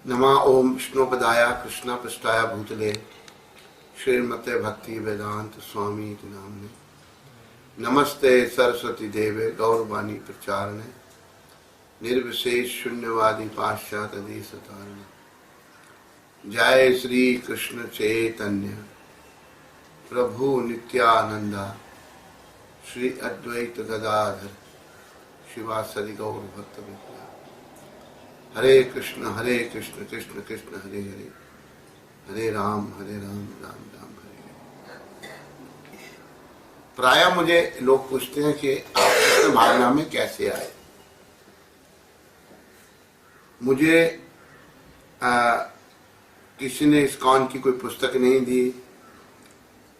नमा ओम विष्णुपदाय कृष्णपृष्ठाय भूतले श्रीमते भक्ति वेदांत स्वामी इति नाम्ने नमस्ते सरस्वती देवे गौरवाणी प्रचारणे निर्विशेष शून्यवादी पाश्चात्य देशतारणे। जय श्री कृष्ण चैतन्य प्रभु नित्यानंदा श्री अद्वैत गदाधर शिवासदि गौर भक्त विद्या। हरे कृष्ण कृष्ण कृष्ण हरे हरे, हरे राम राम राम हरे हरे। प्रायः मुझे लोग पूछते हैं कि आप कृष्ण भावना में कैसे आए। मुझे किसी ने इस्कॉन की कोई पुस्तक नहीं दी,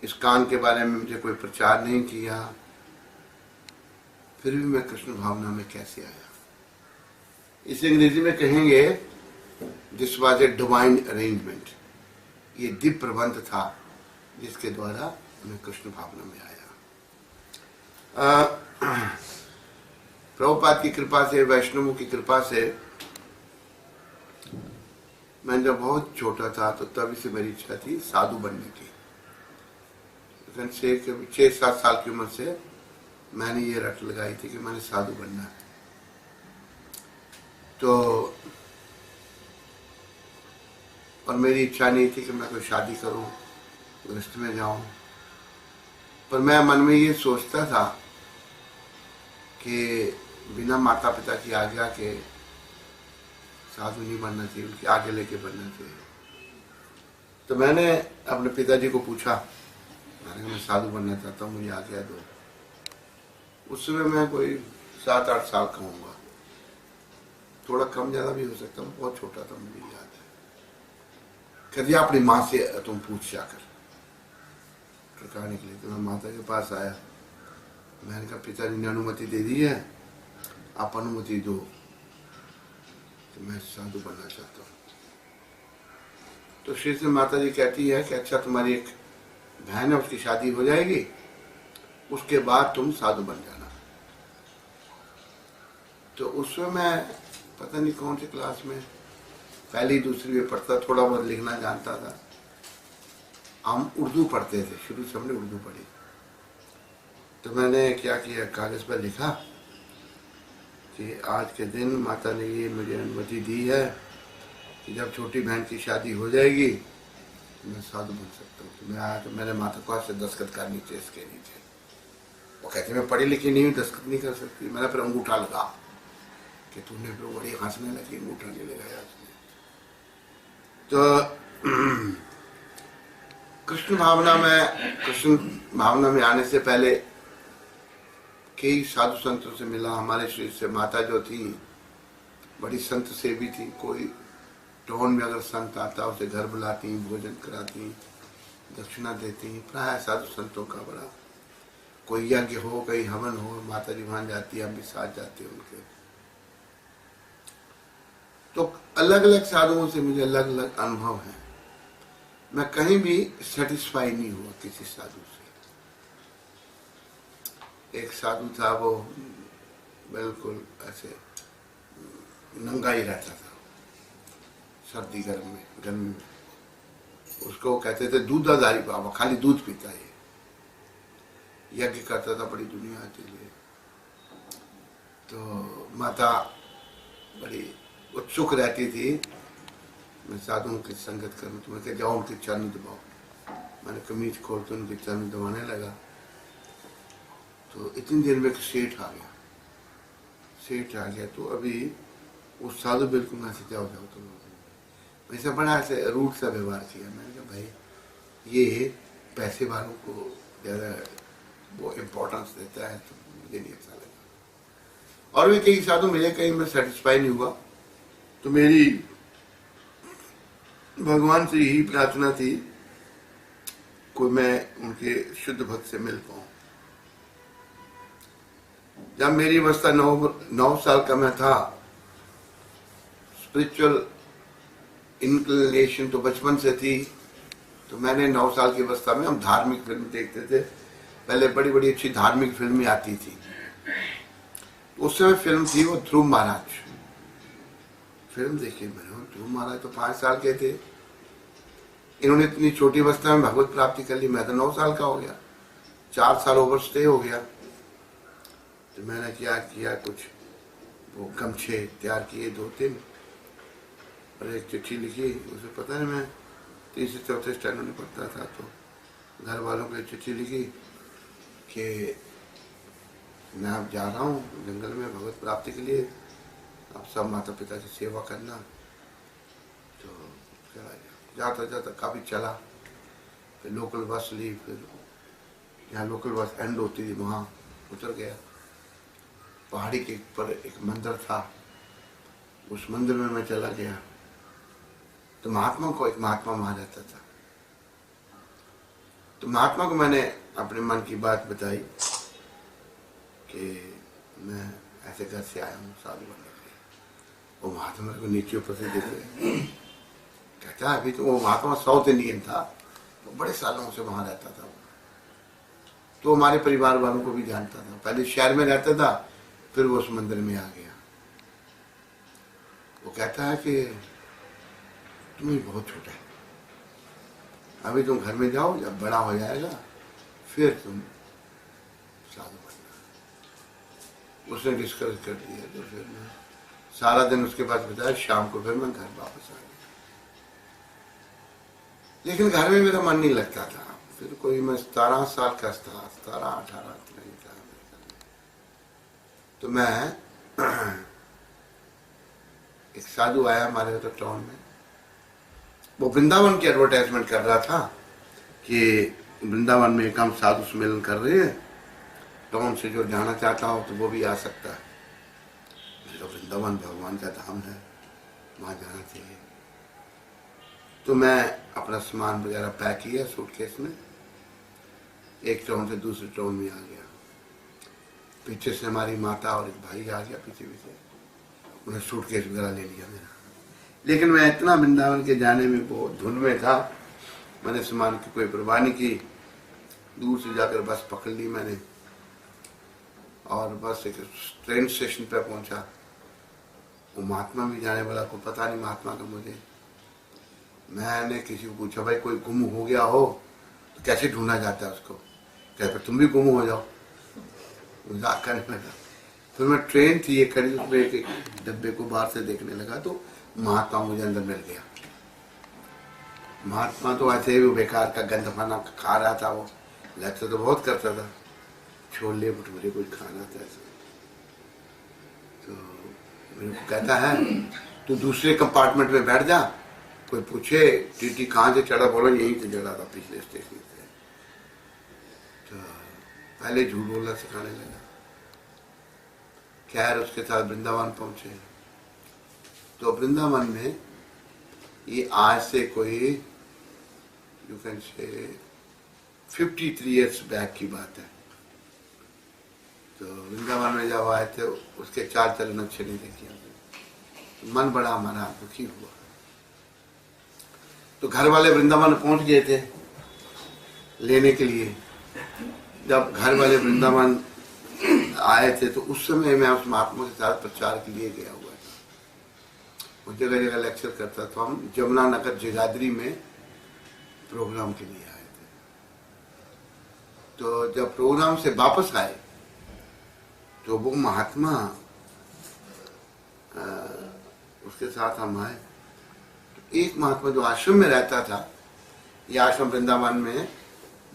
इस्कॉन के बारे में मुझे कोई प्रचार नहीं किया, फिर भी मैं कृष्ण भावना में कैसे आया। इसे अंग्रेजी में कहेंगे this was a divine arrangement. ये दिव्य प्रबंध था जिसके द्वारा मैं कृष्ण भावना में आया। प्रभुपाद की कृपा से, वैष्णवों की कृपा से मैं जब बहुत छोटा था तो तभी से मेरी इच्छा थी साधु बनने की। 6-7 साल की उम्र से मैंने ये रट लगाई थी कि मैंने साधु बनना है। तो और मेरी इच्छा नहीं थी कि मैं कोई शादी करूं, गृहस्थ में जाऊं, पर मैं मन में ये सोचता था कि बिना माता पिता की आज्ञा के साधु नहीं बनना चाहिए, उनकी आगे लेके बनना चाहिए। तो मैंने अपने पिताजी को पूछा, मैंने मैं साधु बनना चाहता हूँ, मुझे आज्ञा दो। उस समय मैं कोई 7-8 साल का होऊंगा, थोड़ा कम ज्यादा भी हो सकता हूँ, बहुत छोटा था, मुझे याद है। कभी अपनी माँ से तुम पूछ जाकर टरकाने के लिए। तो मैं माता के पास आया, मैंने कहा पिताजी ने अनुमति दे दी है, आप अनुमति दो तो मैं साधु बनना चाहता हूँ। तो श्री से माता जी कहती है कि अच्छा, तुम्हारी एक बहन है, उसकी शादी हो जाएगी, उसके बाद तुम साधु बन जाना। तो उसमें मैं पता नहीं कौन सी क्लास में, पहली दूसरी में पढ़ता, थोड़ा बहुत लिखना जानता था। हम उर्दू पढ़ते थे, शुरू से हमने उर्दू पढ़ी। तो मैंने क्या किया, कागज पर लिखा कि आज के दिन माता ने ये मुझे अनुमति दी है कि जब छोटी बहन की शादी हो जाएगी तो मैं साधु बन सकता हूँ। तो मैं आया तो मैंने माता को से दस्तखत कर नीचे, इसके नीचे। वो कहते मैं पढ़ी लिखी नहीं हूँ, दस्तखत नहीं कर सकती। मैंने फिर अंगूठा लगा कि तूने फिर बड़ी हंसने लगी, अंगूठा नहीं लगाया उसने। तो कृष्ण भावना में आने से पहले कई साधु संतों से मिला। हमारे श्री से माता जो थी बड़ी संत सेवी थी। कोई टोन में अगर संत आता उसे घर बुलाती, भोजन कराती, दक्षिणा देती। प्राय साधु संतों का बड़ा, कोई यज्ञ हो, कोई हवन हो, माता जी वहां जाती, हम भी साथ जाते उनके। तो अलग अलग साधुओं से मुझे अलग अलग अनुभव है। मैं कहीं भी सेटिस्फाई नहीं हुआ किसी साधु से। एक साधु था, वो बिल्कुल ऐसे नंगा ही रहता था, सर्दी गर्मी में। उसको कहते थे दूधाधारी बाबा, खाली दूध पीता है, यज्ञ करता था बड़ी दुनिया के लिए। तो माता बड़ी उत्सुक रहती थी मैं साधुओं की संगत करूं। तो मैं कह जाओ उनके चरण दबाओ। मैंने कमीज खोल के उनके चरण दबाने लगा। तो इतनी देर में सेठ आ गया। तो अभी वो साधु बिल्कुल ना से जाओ तो वैसे बड़ा ऐसे रूट सा व्यवहार किया। मैंने कहा भाई ये पैसे वालों को ज़्यादा वो इम्पोर्टेंस देता है, तो मुझे नहीं अच्छा लगा। और भी कई साधु मिले, कहीं मैं सेटिस्फाई नहीं हुआ। तो मेरी भगवान से यही प्रार्थना थी कोई मैं उनके शुद्ध भक्त से मिल पाऊं। जब मेरी अवस्था 9 साल का मैं था, स्पिरिचुअल इंक्लिनेशन तो बचपन से थी। तो मैंने 9 साल की अवस्था में हम धार्मिक फिल्म देखते थे। पहले बड़ी बड़ी अच्छी धार्मिक फिल्में आती थी। उस समय फिल्म थी वो ध्रुव महाराज, फिल्म देखी मैंने, जो महाराज तो 5 साल के थे, इन्होंने इतनी छोटी अवस्था में भगवत प्राप्ति कर ली, मैं तो 9 साल का हो गया, 4 साल ओवर स्टे हो गया। तो मैंने क्या किया, कुछ वो गमछे तैयार किए 2-3 और एक चिट्ठी लिखी। उसे पता नहीं, मैं 3 से 4थे स्टैंडर्ड में पढ़ता था, तो घर वालों को चिट्ठी लिखी कि मैं अब जा रहा हूँ जंगल में भगवत प्राप्ति के लिए, आप सब माता पिता की सेवा करना। तो चला गया, जाता जाता काफ़ी चला, फिर लोकल बस ली, फिर जहाँ लोकल बस एंड होती थी वहाँ उतर गया। पहाड़ी के ऊपर एक मंदिर था, उस मंदिर में मैं चला गया। तो महात्मा को, एक महात्मा वहाँ रहता था, तो महात्मा को मैंने अपने मन की बात बताई कि मैं ऐसे घर से आया हूँ साधु बनने के लिए। वो महात्मा को नीचे ऊपर से देख रहे, कहता है अभी तो वो महात्मा साउथ इंडियन था, तो बड़े सालों से वहाँ रहता था, तो हमारे परिवार वालों को भी जानता था। पहले शहर में रहता था, फिर वो उस मंदिर में आ गया। वो कहता है कि तुम ही बहुत छोटा है, अभी तुम घर में जाओ, जब बड़ा हो जाएगा फिर तुम साधु बनना। उसने डिस्कस कर दिया। तो फिर मैं सारा दिन उसके पास बिताया, शाम को फिर मैं घर वापस आ गया। लेकिन घर में मेरा मन नहीं लगता था। फिर कोई मैं 17 साल का था, 17-18 नहीं था। तो मैं एक साधु आया हमारे उधर टाउन में, वो वृंदावन की एडवर्टाइजमेंट कर रहा था कि वृंदावन में एक हम साधु सम्मेलन कर रहे हैं, टाउन से जो जाना चाहता हो तो वो भी आ सकता है। तो वृंदावन भगवान का धाम है, वहाँ जाना चाहिए। तो मैं अपना सामान वगैरह पैक किया सूटकेस में, एक टाउन से दूसरे टाउन में आ गया। पीछे से हमारी माता और एक भाई आ गया पीछे पीछे, उन्हें सूटकेस वगैरह ले लिया मेरा। लेकिन मैं इतना वृंदावन के जाने में बहुत धुन में था, मैंने सामान की कोई परवाह नहीं की। दूर से जाकर बस पकड़ ली मैंने, और बस एक ट्रेन स्टेशन पर पहुंचा। वो महात्मा भी जाने वाला, को पता नहीं महात्मा का मुझे। मैंने किसी को पूछा, भाई कोई गुम हो गया हो तो कैसे ढूंढा जाता है उसको? कहते तुम भी गुम हो जाओ। मजाक करने लगा। फिर मैं ट्रेन थी एक खड़ी, उसमें एक डब्बे को बाहर से देखने लगा, तो महात्मा मुझे अंदर मिल गया। महात्मा तो ऐसे ही वो बेकार का गंद खाना खा रहा था, वो लगता तो बहुत करता था, छोले भटूरे कुछ खाना था ऐसा। तो मेरे को कहता है तू दूसरे कंपार्टमेंट में बैठ जा, कोई पूछे टीटी कहाँ से चढ़ा, बोला यहीं से चढ़ा था, पिछले स्टेशन से। तो पहले झूठ बोलना सिखाने लगा। खैर उसके साथ वृंदावन पहुंचे। तो वृंदावन में ये आज से कोई you can say 53 years back की बात है। तो वृंदावन में जब आए थे, उसके चाल चलन अच्छे नहीं देखे, तो मन बड़ा हमारा दुखी हुआ। तो घर वाले वृंदावन पहुंच गए थे लेने के लिए। जब घर वाले वृंदावन आए थे तो उस समय मैं उस महात्मा के साथ प्रचार के लिए गया हुआ था। वो जगह जगह लेक्चर करता था। हम जमुना नगर जगाधरी में प्रोग्राम के लिए आए थे। तो जब प्रोग्राम से वापस आए तो वो महात्मा उसके साथ हम आए। तो एक महात्मा जो आश्रम में रहता था, ये आश्रम वृंदावन में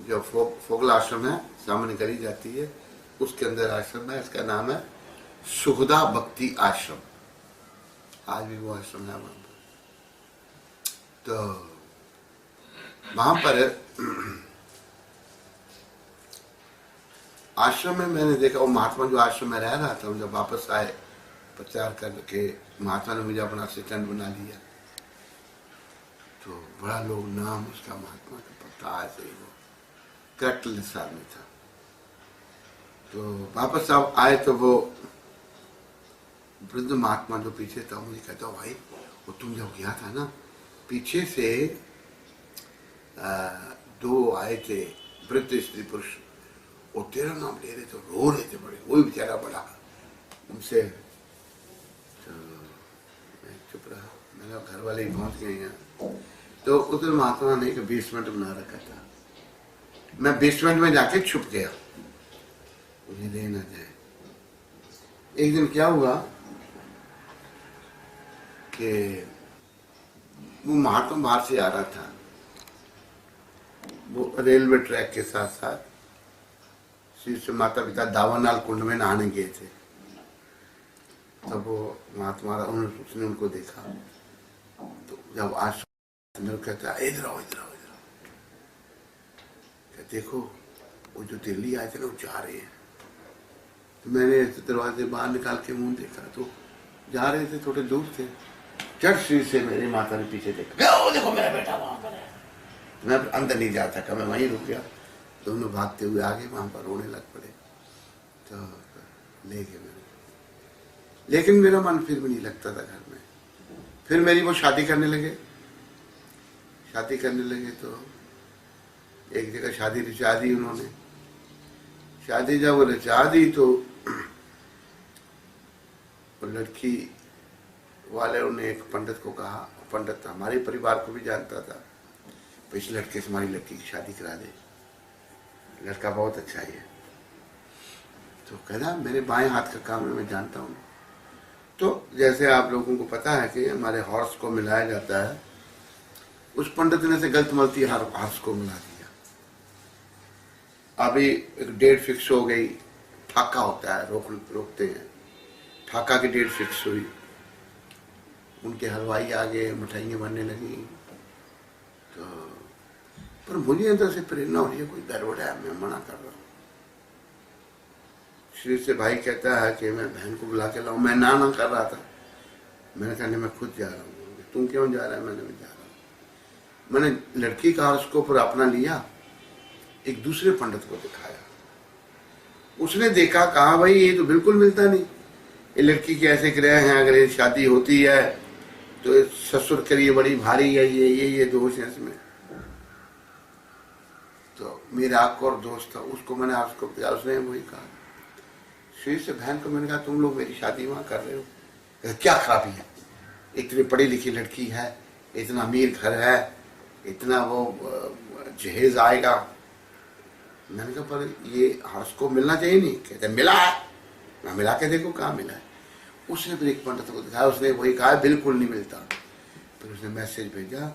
जो फोगला आश्रम है, सामने गली जाती है, उसके अंदर आश्रम है। इसका नाम है सुखदा भक्ति आश्रम। आज भी वो आश्रम है वहां पर। तो वहां पर आश्रम में मैंने देखा, वो महात्मा जो आश्रम में रह रहा था, जब वापस आए प्रचार करके, महात्मा ने मुझे अपना असिस्टेंट बना लिया। तो बड़ा लोग नाम उसका महात्मा का पता, ऐसे ही वो करेक्टलेस आदमी था। तो वापस अब आए तो वो वृद्ध महात्मा जो पीछे था, मुझे कहता भाई वो तुम जब गया था ना, पीछे से 2 आए थे वृद्ध स्त्री पुरुष, वो तेरा नाम ले रहे थे, रो रहे थे बड़े, वही बेचारा बड़ा उनसे। तो मैं चुप रहा। मेरा घर वाले ही पहुंच गए हैं। तो उधर महात्मा ने एक बेसमेंट बना रखा था, मैं बेसमेंट में जाके छुप गया, मुझे ले ना जाए। एक दिन क्या हुआ कि वो महात्मा बाहर से आ रहा था, वो रेलवे ट्रैक के साथ साथ श्री से माता पिता दावानाल कुंड में नहाने गए थे। तब वो महात्मा उसने उनको देखा, तो जब आज कहता है इधर आओ इधर आओ इधर आओ, देखो वो जो दिल्ली आए थे ना वो जा रहे हैं। तो मैंने दरवाजे बाहर निकाल के मुंह देखा तो जा रहे थे, थोड़े दूर थे। चट श्री से मेरी माता ने पीछे देखा, वो देखो मेरा बेटा वहां पर है। मैं अंदर नहीं जा सका, मैं वहीं रुक गया। दोनों भागते हुए आगे वहां पर रोने लग पड़े, तो ले गए मैंने। लेकिन मेरा मन फिर भी नहीं लगता था घर में। फिर मेरी वो शादी करने लगे तो एक जगह शादी रचा दी उन्होंने। शादी जब वो रचा दी तो लड़की वाले उन्हें एक पंडित को कहा, पंडित हमारे परिवार को भी जानता था, इस लड़के से हमारी लड़की की शादी करा दे, लड़का बहुत अच्छा ही है। तो कहना मेरे बाएं हाथ का काम है, मैं जानता हूँ। तो जैसे आप लोगों को पता है कि हमारे हॉर्स को मिलाया जाता है, उस पंडित ने से गलत मलती हॉर्स को मिला दिया। अभी एक डेट फिक्स हो गई, ठाका होता है, रोकते हैं, ठाका की डेट फिक्स हुई। उनके हलवाई आ गए, मिठाइयाँ बनने लगी। तो पर मुझे अंदर से प्रेरणा हो रही है, कोई गड़बड़ है, मैं मना कर रहा हूँ। श्री से भाई कहता है कि मैं बहन को बुला के लाऊं, मैं ना कर रहा था। मैंने कहा नहीं मैं खुद जा रहा हूँ। तुम क्यों जा रहा है? मैंने जा रहा हूँ। मैंने लड़की का उसको पर अपना लिया, एक दूसरे पंडित को दिखाया। उसने देखा, कहा भाई ये तो बिल्कुल मिलता नहीं, ये लड़की के ऐसे ग्रह हैं, अगर ये शादी होती है तो ससुर के लिए बड़ी भारी है, ये दोष है इसमें। तो मेरा एक और दोस्त था, उसको मैंने आपको दिया, उसने वही कहा। श्री से बहन को मैंने कहा तुम लोग मेरी शादी वहां कर रहे हो, क्या खराबी है? इतनी पढ़ी लिखी लड़की है, इतना अमीर घर है, इतना वो जहेज आएगा। मैंने कहा पर ये हर्ष को मिलना चाहिए नहीं। कहते मिला है, मैं मिला के देखो कहाँ मिला है। उसने फिर एक पंडित को दिखाया, उसने वही कहा बिल्कुल नहीं मिलता। फिर उसने मैसेज भेजा,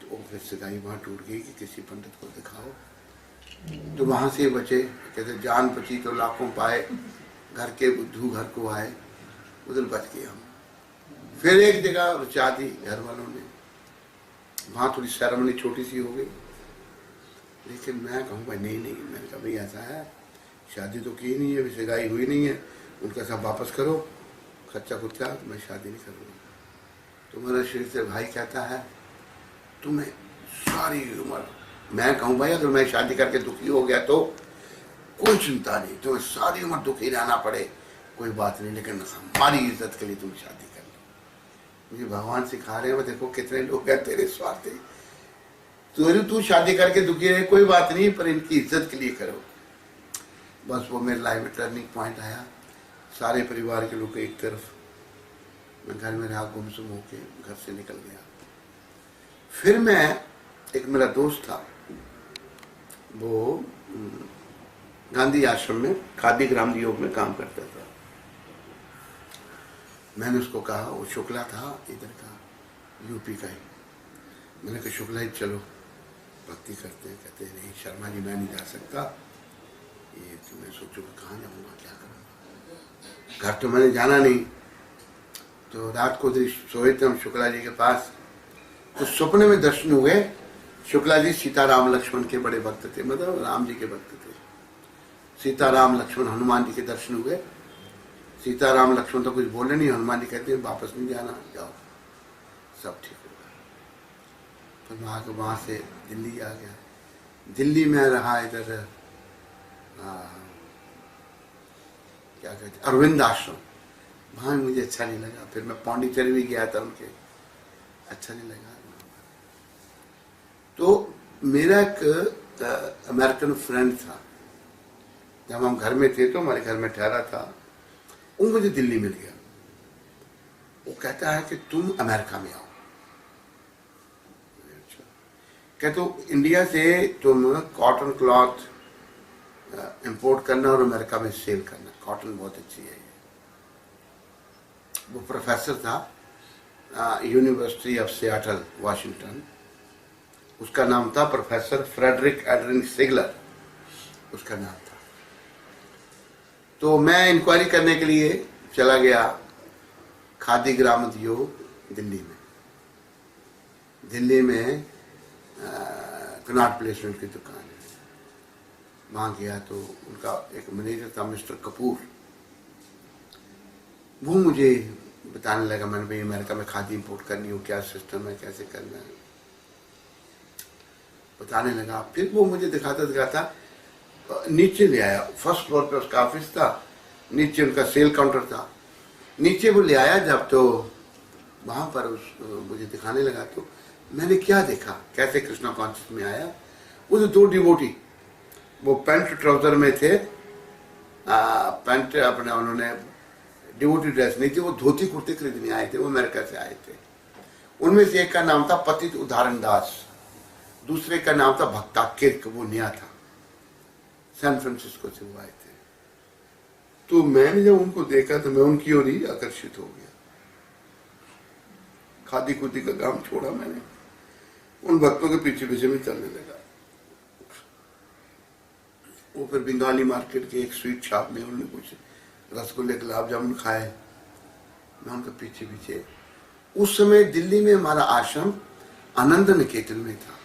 तो वो फिर सगाई वहाँ टूट गई कि किसी पंडित को दिखाओ। तो वहां से बचे, कहते जान बची तो लाखों पाए, घर के बुद्धू घर को आए, उधर बच गए हम। फिर एक जगह रचा दी घर वालों ने, वहां थोड़ी सेरेमनी छोटी सी हो गई। लेकिन मैं कहूँ भाई नहीं, मैंने कहा भाई ऐसा है, शादी तो की नहीं है, अभी सगाई हुई नहीं है, उनका सब वापस करो खर्चा खुर्चा, तो मैं शादी नहीं करूँगा। तो मेरा श्री से भाई कहता है तुम्हें सारी उम्र, मैं कहूँ भाई अगर मैं शादी करके दुखी हो गया तो कोई चिंता नहीं, तुम्हें सारी उम्र दुखी रहना पड़े कोई बात नहीं, लेकिन हमारी इज्जत के लिए तुम शादी कर लो। मुझे भगवान सिखा रहे हैं, देखो कितने लोग हैं तेरे स्वार्थी, तू शादी करके दुखी रहे कोई बात नहीं, पर इनकी इज्जत के लिए करो। बस वो मेरे लाइफ में टर्निंग पॉइंट आया। सारे परिवार के लोग एक तरफ, मैं घर में रहा, गुमसुम होके घर से निकल गया। फिर मैं, एक मेरा दोस्त था, वो गांधी आश्रम में खादी ग्राम योग में काम करता था। मैंने उसको कहा, वो शुक्ला था इधर का, यूपी का ही। मैंने कहा शुक्ला जी चलो भक्ति करते हैं। कहते नहीं शर्मा जी मैं नहीं जा सकता, ये तो मैं सोचूं कहाँ जाऊँगा, क्या करूँगा, घर तो मैंने जाना नहीं। तो रात को सोए थे हम शुक्ला जी के पास, तो सपने में दर्शन हुए। शुक्ला जी सीताराम लक्ष्मण के बड़े भक्त थे, मतलब राम जी के भक्त थे। सीताराम लक्ष्मण हनुमान जी के दर्शन हुए। सीताराम लक्ष्मण तो कुछ बोले नहीं, हनुमान जी कहते हैं वापस नहीं जाना, जाओ सब ठीक होगा। तो मैं वहां से दिल्ली आ गया। दिल्ली में रहा इधर क्या कहते अरविंद आश्रम, वहां मुझे अच्छा नहीं लगा। फिर मैं पांडिचेरी भी गया था उनके, अच्छा नहीं लगा। तो मेरा एक अमेरिकन फ्रेंड था, जब हम घर में थे तो हमारे घर में ठहरा था, वो मुझे दिल्ली मिल गया। वो कहता है कि तुम अमेरिका में आओ। क्या तो इंडिया से तुम कॉटन क्लॉथ इंपोर्ट करना और अमेरिका में सेल करना, कॉटन बहुत अच्छी है। वो प्रोफेसर था यूनिवर्सिटी ऑफ सियाटल वाशिंगटन, उसका नाम था प्रोफेसर फ्रेडरिक एडरिन सिगलर, उसका नाम था। तो मैं इंक्वायरी करने के लिए चला गया खादी ग्राम उद्योग दिल्ली में। दिल्ली में कनॉट प्लेसमेंट की दुकान है, वहाँ गया तो उनका एक मैनेजर था मिस्टर कपूर, वो मुझे बताने लगा, मैंने भाई अमेरिका में खादी इंपोर्ट करनी हो, क्या सिस्टम है, कैसे करना है, बताने लगा। फिर वो मुझे दिखाता दिखाता नीचे ले आया, फर्स्ट फ्लोर पे उसका ऑफिस था, नीचे उनका सेल काउंटर था, नीचे वो ले आया जब, तो वहाँ पर मुझे दिखाने लगा। तो मैंने क्या देखा, कैसे कृष्णा कॉन्शियस में आया, वो जो दो डिवोटी वो पैंट ट्राउजर में थे, पैंट अपने उन्होंने डिवोटी ड्रेस नहीं थी, वो धोती कुर्ते खरीदने आए थे, वो अमेरिका से आए थे। उनमें से एक का नाम था पतित उदाहरण दास, दूसरे का नाम था भक्ता किर्क, वो नया था, सैन फ्रांसिस्को से वो आए थे। तो मैंने जब उनको देखा तो मैं उनकी ओर ही आकर्षित हो गया। खादी खुदी का काम छोड़ा, मैंने उन भक्तों के पीछे पीछे में चलने लगा। वो फिर बंगाली मार्केट के एक स्वीट शॉप में उन्होंने कुछ रसगुल्ले गुलाब जामुन खाए, मैं उनके पीछे पीछे। उस समय दिल्ली में हमारा आश्रम आनंद निकेतन में था,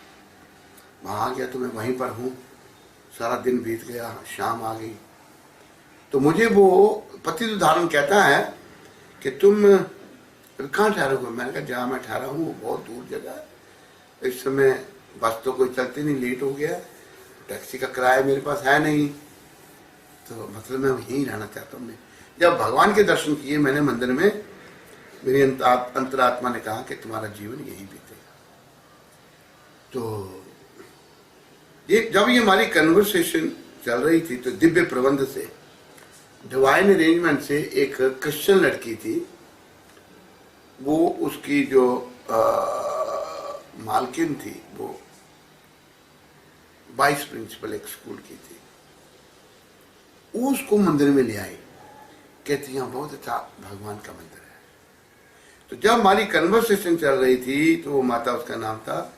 वहां गया तो मैं वहीं पर हूँ, सारा दिन बीत गया, शाम आ गई। तो मुझे वो पति उदाहरण कहता है कि तुम कहाँ ठहरे हो? मैंने कहा जहाँ मैं ठहरा हूँ बहुत दूर जगह है, इस समय बस तो कोई चलती नहीं, लेट हो गया, टैक्सी का किराया मेरे पास है नहीं, तो मतलब मैं यहीं रहना चाहता हूँ। मैं जब भगवान के दर्शन किए मैंने मंदिर में, मेरी अंतरात्मा ने कहा कि तुम्हारा जीवन यही बीतेगा। तो ये जब ये हमारी कन्वर्सेशन चल रही थी तो दिव्य प्रबंध से, डिवाइन अरेंजमेंट से एक क्रिश्चियन लड़की थी, वो उसकी जो मालकिन थी वो वाइस प्रिंसिपल एक स्कूल की थी, उसको मंदिर में ले आई, कहती यहाँ बहुत अच्छा भगवान का मंदिर है। तो जब हमारी कन्वर्सेशन चल रही थी तो वो माता, उसका नाम था,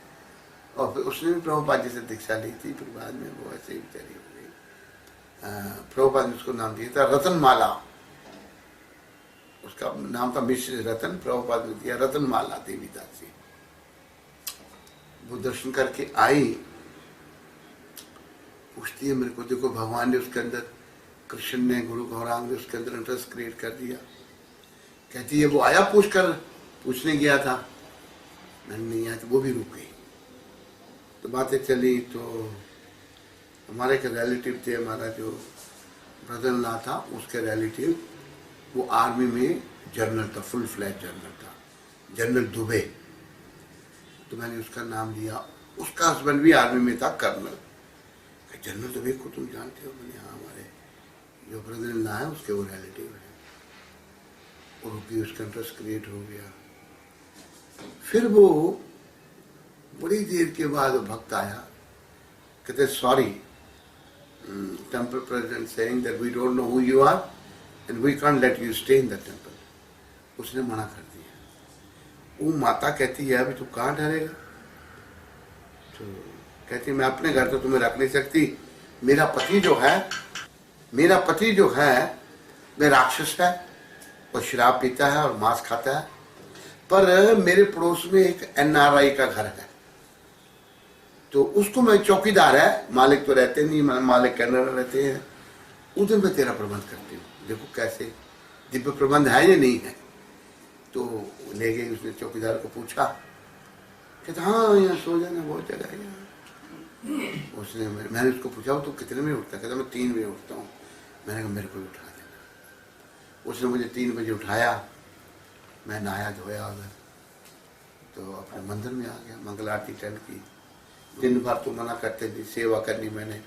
और फिर उसने भी प्रभुपाद जी से दीक्षा ली थी, फिर बाद में वो ऐसे ही बेचारी हो गई। प्रभुपाद ने उसको नाम दिया था रतनमाला, उसका नाम था मिश्र रतन, प्रभुपाद ने दिया रतनमाला देवी दासी। वो दर्शन करके आई, पूछती है मेरे को, देखो भगवान ने उसके अंदर, कृष्ण ने, गुरु गौरांग ने उसके अंदर इंटरेस्ट क्रिएट कर दिया। कहती है वो आया पूछने गया था, मैंने नहीं आया, तो वो भी रुक गई। तो बातें चली, तो हमारे एक रिलेटिव थे, हमारा जो ब्रदर इन लॉ था, उसके रिलेटिव वो आर्मी में जनरल था, फुल फ्लैग जनरल था, जनरल दुबे। तो मैंने उसका नाम लिया, उसका हस्बैंड भी आर्मी में था, कर्नल। जनरल दुबे को तुम जानते हो? मैंने हाँ, हमारे जो ब्रदर इन लॉ है उसके वो रिलेटिव है। और भी उसका इंटरेस्ट क्रिएट हो गया। फिर वो बड़ी देर के बाद भक्त आया, कहते sorry, temple president saying that we don't know who you are and we can't let you stay in the temple. उसने मना कर दिया। वो माता कहती है अभी तू कहाँ ठहरेगा? तो कहती मैं अपने घर तो तुम्हें रख नहीं सकती, मेरा पति जो है वह राक्षस है, और शराब पीता है और मांस खाता है, पर मेरे पड़ोस में एक NRI का घर है, तो उसको मैं, चौकीदार है, मालिक तो रहते नहीं, मालिक कनाडा रहते हैं, उधर मैं तेरा प्रबंध करती हूँ, देखो कैसे दिव्य प्रबंध है या नहीं है। तो ले गई, उसने चौकीदार को पूछा, कहता हाँ यहाँ सो जाना, बहुत जगह है यहाँ। उसने, मैंने उसको पूछा तो कितने बजे उठता? कहता मैं 3 बजे उठता हूँ। मैंने कहा मेरे को उठा देना। उसने मुझे 3 बजे उठाया, मैं नहाया धोया उधर, तो अपने मंदिर में आ गया, मंगल आरती अटेंड की। दिन भर तो मना करते थे, सेवा करनी, मैंने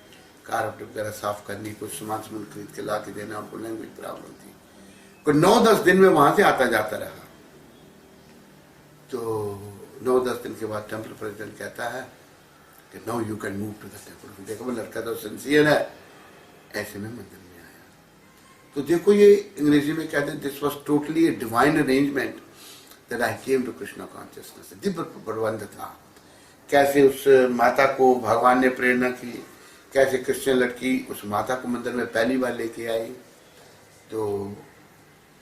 कारपेट वगैरह साफ करनी, कुछ सामान खरीद के ला के देना, उनको लैंग्वेज प्रॉब्लम थी। कोई 9-10 दिन में वहां से आता जाता रहा। तो 9-10 दिन के बाद टेम्पल प्रेसिडेंट कहता है कि now you can move to the temple. देखो वो लड़का तो सिंसियर है, ऐसे में मंदिर में आया। तो देखो ये अंग्रेजी में कहते हैं this was totally a divine arrangement that I came to Krishna consciousness. दिव्य प्रबंध था, कैसे उस माता को भगवान ने प्रेरणा की, कैसे क्रिश्चियन लड़की उस माता को मंदिर में पहली बार लेके आई। तो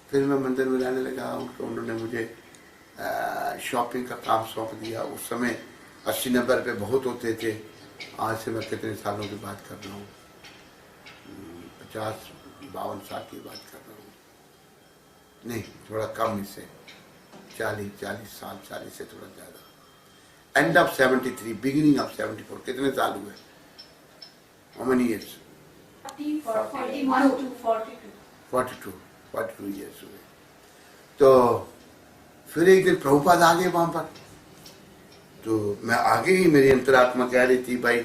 फिर मैं मंदिर में जाने लगा, उन्होंने मुझे शॉपिंग का काम सौंप दिया। उस समय 80-90 रुपये बहुत होते थे, आज से मैं कितने सालों की बात कर रहा हूँ, 50-52 साल की बात कर रहा हूँ, नहीं थोड़ा कम इससे, 40 साल, 40 से थोड़ा ज़्यादा। एंड ऑफ 73, बिगिनिंग ऑफ 74, कितने साल हुए? How many years? 42 ईयर्स हुए। तो फिर एक दिन प्रभुपाद आ गए वहां पर। तो मैं आगे ही, मेरी अंतरात्मा कह रही थी भाई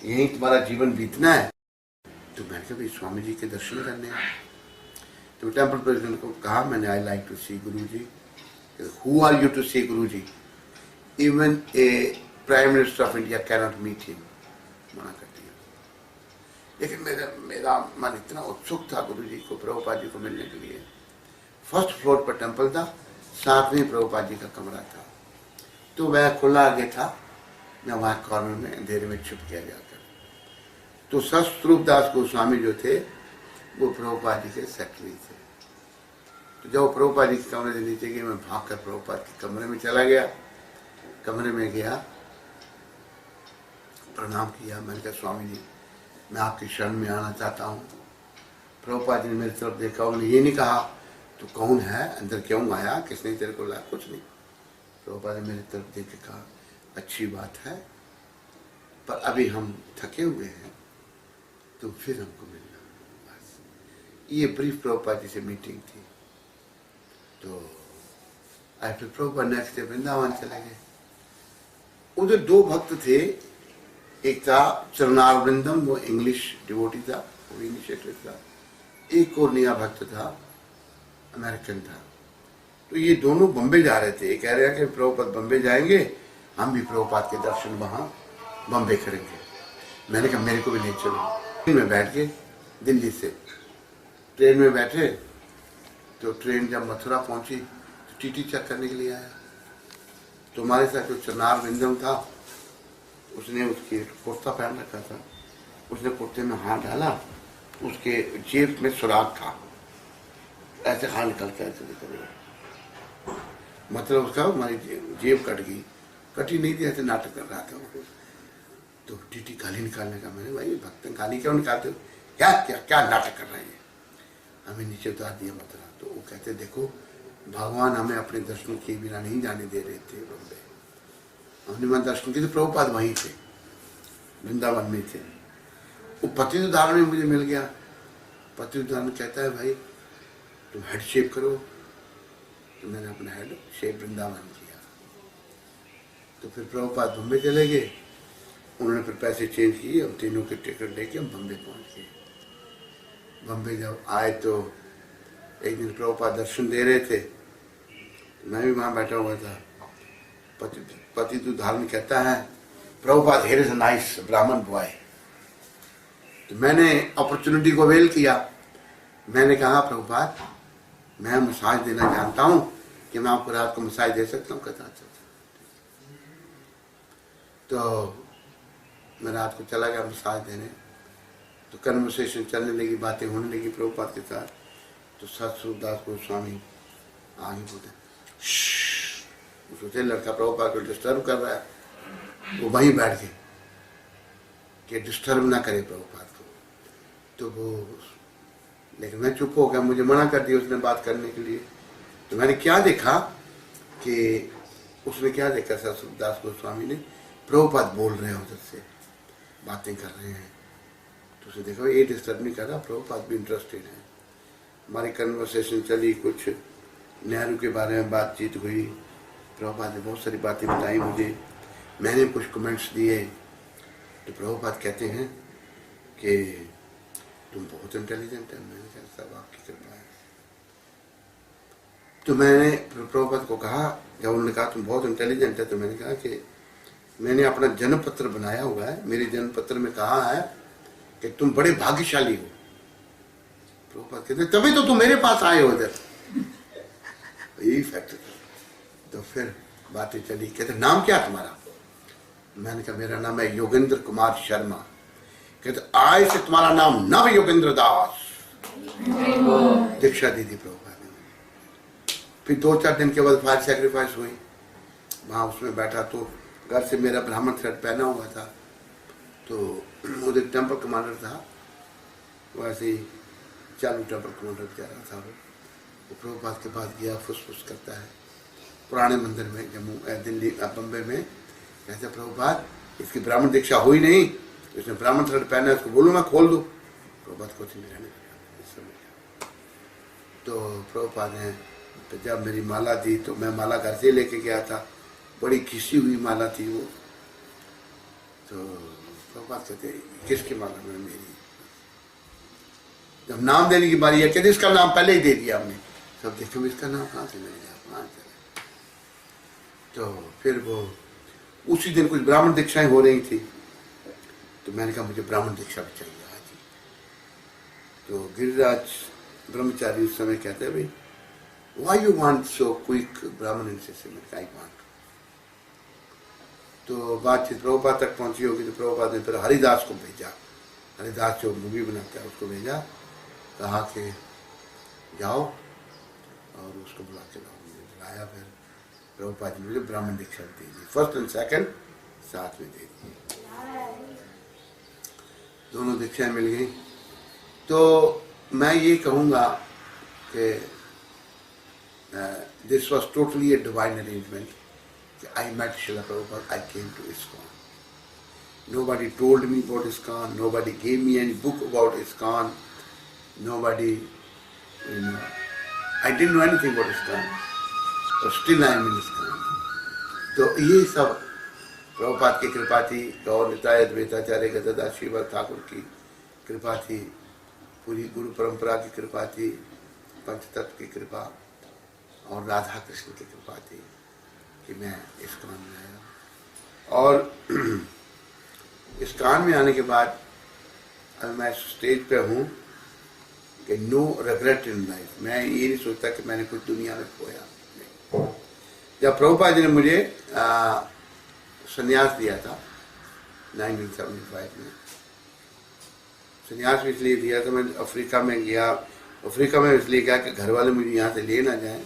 यही तुम्हारा जीवन बीतना है। तो मैंने कहा भाई स्वामी जी के दर्शन करने हैं। तो टेम्पल प्रेसिडेंट को कहा मैंने, I like to see Guru ji. Who are you to see Guru ji? Even a prime minister of India cannot meet him. मना कर दिया। लेकिन मेरा मन इतना उत्सुक था गुरु जी को, प्रभुपाद जी को मिलने के लिए। फर्स्ट फ्लोर पर टेम्पल था, साथ में प्रभुपाद जी का कमरा था। तो वह खुला आगे था, मैं वहां कॉर्नर में अंधेरे में छुप गया जाकर। तो सतस्वरूप दास गोस्वामी जो थे वो प्रभुपाद जी के सेक्रेटरी थे। तो जब प्रभुपाद जी के कमरे से नीचे गए, मैं भागकर प्रभुपाद के कमरे में चला गया। कमरे में गया, प्रणाम किया। मैंने कहा स्वामी जी मैं आपकी शरण में आना चाहता हूँ। प्रभुपाद जी ने मेरी तरफ देखा, उन्होंने ये नहीं कहा तो कौन है, अंदर क्यों आया, किसने तेरे को लाया, कुछ नहीं। प्रभुपाद ने मेरी तरफ देख के कहा अच्छी बात है, पर अभी हम थके हुए हैं, तो फिर हमको मिलना। बस ये ब्रीफ प्रभुपाद जी से मीटिंग थी। तो फिर प्रभुपाद नेक्स्ट डे वृंदावन चले गए। उधर दो भक्त थे, एक था चरणार वृंदम, वो इंग्लिश डिवोटी था, वो इनिशिएटिव था। एक और नया भक्त था, अमेरिकन था। तो ये दोनों बम्बे जा रहे थे। कह रहे हैं कि प्रभुपाद बम्बे जाएंगे, हम भी प्रभुपाद के दर्शन वहाँ बम्बे करेंगे। मैंने कहा मेरे को भी ले चलो। ट्रेन में बैठ के दिल्ली से ट्रेन में बैठे, तो ट्रेन जब मथुरा पहुंची तो टीटी चेक करने के लिए आया। तो हमारे साथ जो चरणार विंदम था, उसने उसके कुर्ता पहन रखा था, उसने कुर्ते में हाथ डाला, उसके जेब में सुराग था, ऐसे हाथ निकल के ऐसे निकल गया। मतलब उसका हमारी जेब कट गई, कटी नहीं थी, ऐसे नाटक कर रहा था। तो टीटी गाली निकालने का, मैंने भाई भक्त गाली क्यों निकालते हो, क्या क्या क्या नाटक कर रहे हैं। हमें नीचे उतार दिया मथुरा। तो वो कहते देखो भगवान हमें अपने दर्शन किए बिना नहीं जाने दे रहे थे बम्बे। हमने वहाँ दर्शन किए, प्रभुपाद वहीं थे, वृंदावन में थे। वो पति उदाहरण में मुझे मिल गया। पति उदाहरण कहता है भाई तुम हेड शेप करो। तो मैंने अपना हेड शेप वृंदावन किया। तो फिर प्रभुपाद बम्बे चले गए, उन्होंने फिर पैसे चेंज किए, हम तीनों के टिकट लेके हम बम्बे पहुंच गए। बम्बे जब आए तो एक दिन प्रभुपाद दर्शन दे रहे थे, तो मैं भी वहाँ बैठा हुआ था। पति तो धारण कहता है Prabhupada here is a nice ब्राह्मण बॉय। तो मैंने अपॉर्चुनिटी को अवेल किया। मैंने कहा प्रभुपाद मैं मसाज देना जानता हूँ, कि मैं आपको रात को मसाज दे सकता हूँ? कहता अच्छा। तो मैं रात को चला गया मसाज देने। तो कन्वर्सेशन चलने लगी, बातें होने लगी प्रभुपाद के साथ। तो सतस्वरूप दास गोस्वामी आगे बोलते सोचे लड़का प्रभुपाद को डिस्टर्ब कर रहा है, वो वहीं बैठ गए कि डिस्टर्ब ना करे प्रभुपाद को। तो वो, लेकिन मैं चुप हो गया, मुझे मना कर दिया उसने बात करने के लिए। तो मैंने क्या देखा कि उसने क्या देखा, सतस्वरूप दास गोस्वामी ने प्रभुपाद बोल रहे हैं उधर से, बातें कर रहे हैं। तो उसे देखो ये डिस्टर्ब नहीं कर रहा, प्रभुपाद भी इंटरेस्टेड है। हमारी कन्वर्सेशन चली, कुछ नेहरू के बारे में बातचीत हुई। प्रभुपाद ने बहुत सारी बातें बताई मुझे, मैंने कुछ कमेंट्स दिए। तो प्रभुपाद कहते हैं कि तुम बहुत इंटेलिजेंट है। मैंने कहा सब आपकी कृपा है। तो मैंने प्रभुपाद को कहा, जब उन्होंने कहा तुम बहुत इंटेलिजेंट है, तो मैंने कहा कि मैंने अपना जन्म पत्र बनाया हुआ है, मेरे जन्म पत्र में कहा है कि तुम बड़े भाग्यशाली हो। प्रभुपाद कहते तभी तो तुम मेरे पास आए हो इधर, यही फैक्ट। तो फिर बातें चली, कहते नाम क्या तुम्हारा? मैंने कहा मेरा नाम है योगेंद्र कुमार शर्मा। कहते आज से तुम्हारा नाम नव योगेंद्र दास। दीक्षा दी थी प्रभुपाद ने। फिर 2-4 दिन के बाद फायर सैक्रिफाइस हुई, वहां उसमें बैठा तो घर से मेरा ब्राह्मण थ्रेड पहना हुआ था, तो उधर टेम्पल कमांडर था, वैसे ही चालू टेम्पल कमांडर बेचारा था वो प्रभुपाद के पास गया, फुसफुस करता है पुराने मंदिर में जम्मू दिल्ली बम्बे में। कहते प्रभुपाद इसकी ब्राह्मण दीक्षा हुई नहीं, इसने ब्राह्मण थ्रेड पहना है, इसको बोलो मैं खोल दूँ। प्रभुपाद को नहीं रहने दिया। तो प्रभुपाद ने तो जब मेरी माला दी तो मैं माला घर से लेके गया था, बड़ी खिसी हुई माला थी वो। तो प्रभुपाद कहते किसकी माला में? मेरी। जब नाम देने की बारी है कहते इसका नाम पहले ही दे दिया हमने। सब देखो इसका नाम कहाँ से मिल गया, कहाँ चले। तो फिर वो उसी दिन कुछ ब्राह्मण दीक्षाएं हो रही थी, तो मैंने कहा मुझे ब्राह्मण दीक्षा भी चाहिए आज ही। तो गिरिराज ब्रह्मचारी उस समय कहते भाई why you want so quick ब्राह्मण इनिशिएशन? I want। तो बातचीत प्रभुपाद तक पहुंची होगी, तो प्रभुपाद ने फिर हरिदास को भेजा, हरिदास जो मूवी बनाता है उसको भेजा, कहा कि जाओ और उसको बुला के लाओ। बुलाया, फिर प्रभुपाद ने मुझे ब्राह्मण दीक्षा दे दी, फर्स्ट एंड सेकंड साथ में दे दी, दोनों दीक्षाएं मिल गई। तो मैं ये कहूँगा कि this was totally a divine arrangement. I met Srila Prabhupada, I came to ISKCON. Nobody told me about ISKCON, nobody gave me any book about ISKCON, nobody, I didn't know anything about ISKCON, but still I am in ISKCON. तो ये सब प्रभुपाद की कृपा थी, गौर निताय द्वैताचार्य गदाधर श्रीवास ठाकुर की कृपा थी, पूरी गुरु परंपरा की कृपा थी, पंचतत्व की कृपा और राधा कृष्ण की कृपा थी कि मैं ISKCON में आया। और ISKCON में आने के बाद अब मैं स्टेज पे हूँ कि नो रिग्रेट इन लाइफ। मैं ये नहीं सोचता कि मैंने कुछ दुनिया में खोया। नहीं। जब प्रभुपाद जी ने मुझे संन्यास दिया था 1975 में, संन्यास इसलिए दिया था, मैं अफ्रीका में गया। अफ्रीका में इसलिए गया कि घर वाले मुझे यहाँ से ले ना जाएं,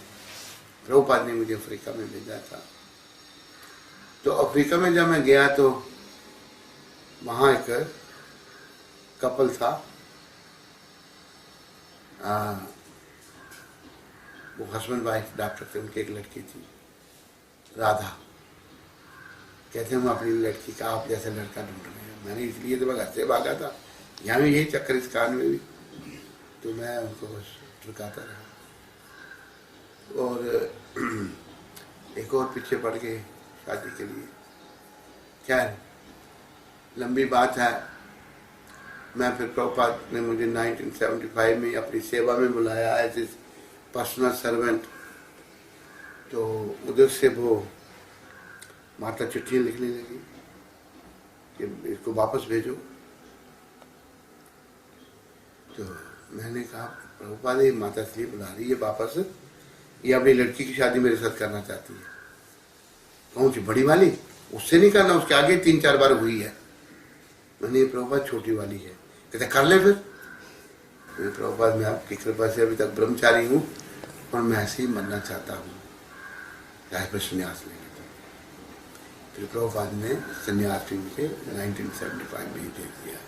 प्रभुपाद ने मुझे अफ्रीका में भेजा था। तो अफ्रीका में जब मैं गया तो वहाँ एक कपल था, वो हस्बैंड वाइफ डॉक्टर थे, उनकी एक लड़की थी राधा। कहते हम अपनी लड़की का आप जैसा लड़का ढूंढ रहे हैं। मैंने इसलिए तो मैं घर से भागा था, यहाँ भी यही चक्कर ISKCON में भी, तो मैं उनको बस रुकाता रहा। और एक और पीछे पड़ गए शादी के लिए। खैर लंबी बात है। मैं फिर प्रभुपाद ने मुझे 1975 में अपनी सेवा में बुलाया एज इज पर्सनल सर्वेंट। तो उधर से वो माता चिट्ठियाँ लिखने लगी कि इसको वापस भेजो। तो मैंने कहा प्रभुपाद ये माता श्री बुला रही है वापस, ये अपनी लड़की की शादी मेरे साथ करना चाहती है। कौन सी बड़ी वाली? उससे नहीं करना, उसके आगे 3-4 बार हुई है। मैंने प्रभुपाद छोटी वाली है। कहते कर ले फिर। प्रभुपाद मैं आपकी कृपा से अभी तक ब्रह्मचारी हूँ और मैं ऐसे ही मरना चाहता हूँ, चाहे पर संन्यास लेने का। फिर प्रभुपाद ने संन्यास भी मुझे 1975 में ही दे दिया।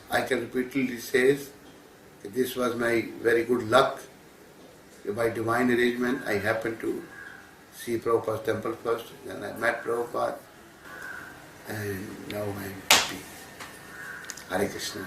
I can repeatedly say this was my very good luck. By divine arrangement, I happened to see Prabhupada's temple first, then I met Prabhupada, and now I am happy. Hare Krishna.